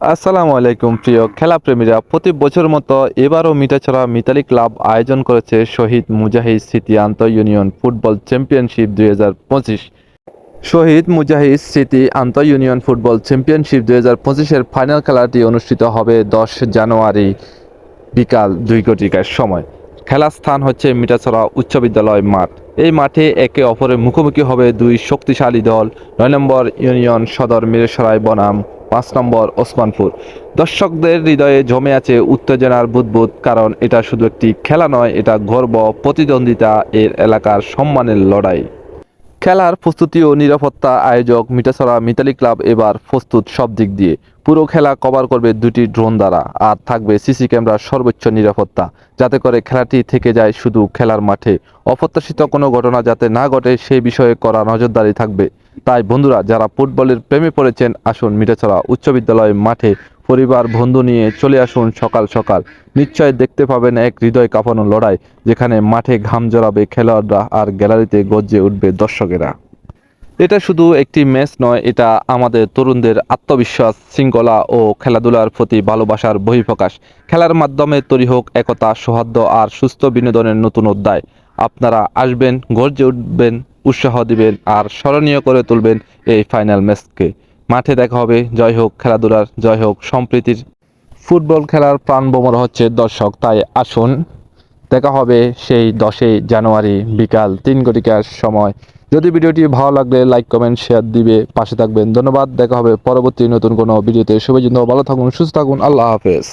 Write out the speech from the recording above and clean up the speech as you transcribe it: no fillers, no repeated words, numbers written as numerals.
আসসালামু আলাইকুম প্রিয় খেলাপ্রেমীরা, প্রতি বছর মতো এবারও মিঠাছড়া মিতালি ক্লাব আয়োজন করেছে শহীদ মুজাহিদ স্মৃতি আন্তঃ ইউনিয়ন ফুটবল চ্যাম্পিয়নশিপ 2025। শহীদ মুজাহিদ স্মৃতি আন্তঃ ইউনিয়ন ফুটবল চ্যাম্পিয়নশিপ 2025-এর ফাইনাল খেলাটি অনুষ্ঠিত হবে 10 জানুয়ারি বিকাল 2 ঘটিকার সময়। খেলার স্থান হচ্ছে মিঠাছড়া উচ্চ বিদ্যালয় মাঠ। এই মাঠে একে অপরের মুখোমুখি হবে দুই শক্তিশালী দল, 9 নম্বর ইউনিয়ন সদর মিরসরাই বনাম 5 নম্বর ওসমানপুর। দর্শকদের হৃদয়ে জমে আছে উত্তেজনার বুদবুদ, কারণ এটা শুধু একটি খেলা নয়, এটা গর্ব, প্রতিদ্বন্দ্বিতা, এর এলাকার সম্মানের লড়াই। খেলার প্রস্তুতি ও নিরাপত্তা আয়োজক মিঠাছড়া মিতালি ক্লাব এবার প্রস্তুত সব দিক দিয়ে। পুরো খেলা কভার করবে দুটি ড্রোন দ্বারা, আর থাকবে সিসি ক্যামেরার সর্বোচ্চ নিরাপত্তা, যাতে করে খেলাটি থেকে যায় শুধু খেলার মাঠে। অপ্রত্যাশিত কোনো ঘটনা যাতে না ঘটে সেই বিষয়ে করা নজরদারি থাকবে। তাই বন্ধুরা, যারা ফুটবলের প্রেমে পড়েছেন, আসুন মিঠাছড়া উচ্চ বিদ্যালয় মাঠে পরিবার বন্ধু নিয়ে চলে আসুন সকাল সকাল। নিশ্চয় দেখতে পাবেন এক হৃদয় কাঁপানো লড়াই, যেখানে মাঠে ঘাম জড়াবে খেলোয়াড়রা আর গ্যালারিতে গর্জে উঠবে দর্শকেরা। এটা শুধু একটি ম্যাচ নয়, এটা আমাদের তরুণদের আত্মবিশ্বাস, শৃঙ্খলা ও খেলাধুলার প্রতি ভালোবাসার বহিঃপ্রকাশ। খেলার মাধ্যমে তৈরি হোক একতা, সৌহার্দ্য আর সুস্থ বিনোদনের নতুন অধ্যায়। আপনারা আসবেন, গর্জে উঠবেন, উৎসাহ দিবেন আর স্মরণীয় করে তুলবেন এই ফাইনাল ম্যাচকে। মাঠে দেখা হবে। জয় হোক খেলাধুলার, জয় হোক সম্প্রীতির। ফুটবল খেলার প্রাণভোমরা হচ্ছে দর্শক, তাই আসুন, দেখা হবে সেই 10 জানুয়ারি বিকাল 3 ঘটিকার সময়। যদি ভিডিওটি ভালো লাগলে লাইক কমেন্ট শেয়ার দিবে, পাশে থাকবেন। ধন্যবাদ। দেখা হবে পরবর্তী নতুন কোনো ভিডিওতে। শুভেচ্ছা, ভালো থাকুন, সুস্থ থাকুন। আল্লাহ হাফেজ।